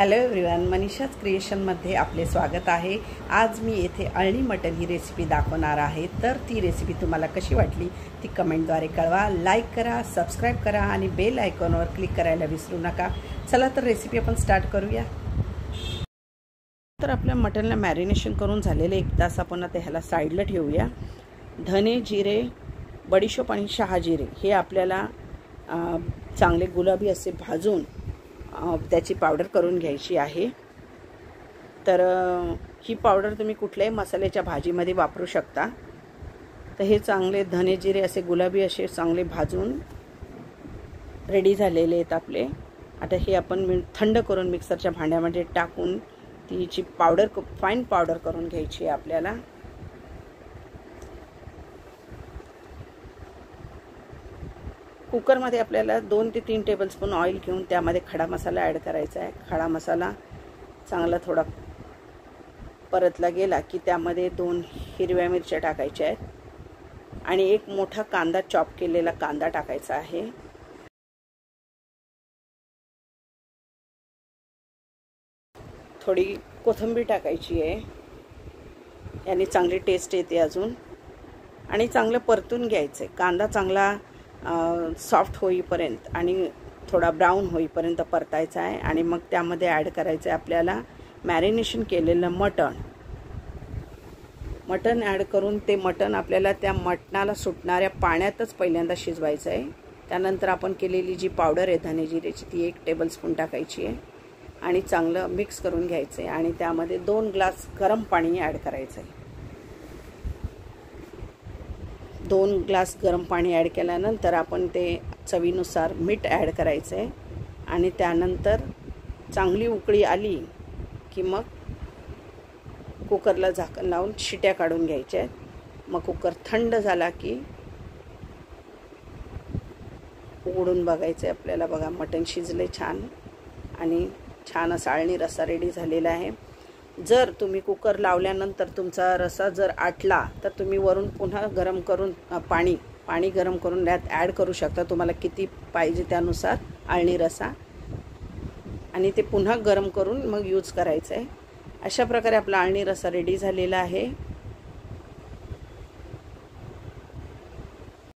Hello everyone, Manisha's क्रिएशनमध्ये आपले स्वागत आहे। आज मी येथे अळणी मटण ही रेसिपी दाखवणार आहे। तर ती रेसिपी तुम्हाला कशी वाटली ती कमेंटद्वारे कळवा। लाईक करा, सबस्क्राईब करा आणि बेल आयकॉनवर क्लिक करायला विसरू नका। चला तर रेसिपी आपण स्टार्ट करूया। तर आपल्या मटणला मॅरिनेशन करून झालेले 1 तास आपण आता ह्याला साईडला ठेवूया। धने, जिरे, बडीशोप आणि शहाजिरे हे आपल्याला चांगले गुलाबी असे भाजून त्याची पावडर करून घ्यायची आहे। तर ही पावडर तुम्ही कुठल्याही मसाल्याच्या भाजीमध्ये वापरू शकता। तर हे चांगले धने जिरे असे गुलाबी असे चांगले भाजून रेडी झालेले आहेत आपले। आता हे आपण थंड करून मिक्सरच्या भांड्यामध्ये टाकून तिची पावडर फाईन पावडर करून घ्यायची आहे आपल्याला। कुकरमध्ये आपल्याला 2 ते 3 टेबलस्पून ऑइल घेऊन त्यामध्ये खडा मसाला ॲड करायचा आहे। खडा मसाला चांगला थोडा परतला गेला की त्यामध्ये 2 हिरव्या मिरच्या टाकायच्या आहेत आणि 1 मोठा कांदा, चॉप केलेला कांदा टाकायचा आहे। थोडी कोथिंबीर टाकायची आहे, याने चांगली टेस्ट येते अजून। आणि चांगलं परतून घ्यायचं आहे। कांदा चांगला सॉफ्ट होईपर्यंत आणि थोडा ब्राऊन होईपर्यंत परतायचा आहे। आणि मग त्यामध्ये ॲड करायचं आहे आपल्याला मॅरिनेशन केलेलं मटण ॲड करून ते मटण आपल्याला त्या मटणाला सुटणाऱ्या पाण्यातच पहिल्यांदा शिजवायचं आहे। त्यानंतर आपण केलेली जी पावडर आहे धने जिरेची ती 1 टेबलस्पून टाकायची आहे आणि चांगलं मिक्स करून घ्यायचं आहे। आणि त्यामध्ये 2 ग्लास गरम पाणी ॲड करायचं आहे। 2 ग्लास गरम पाणी ॲड केल्यानंतर आपण ते चवीनुसार मीठ ॲड करायचं आहे आणि त्यानंतर चांगली उकळी आली की मग कुकरला झाकण लावून शिट्या काढून घ्यायच्या आहेत। मग कुकर थंड झाला की उघडून बघायचं आहे आपल्याला। बघा मटण शिजले छान आणि छान असा अळणी रस्सा रेडी झालेला आहे। जर तुम्ही कुकर लावल्यानंतर तुमचा रस्सा जर आटला तर तुम्ही वरून पुन्हा गरम करून पाणी गरम करून त्यात ॲड करू शकता। तुम्हाला किती पाहिजे त्यानुसार अळणी रस्सा आणि ते पुन्हा गरम करून मग यूज करायचं आहे। अशा प्रकारे आपला अळणी रस्सा रेडी झालेला आहे।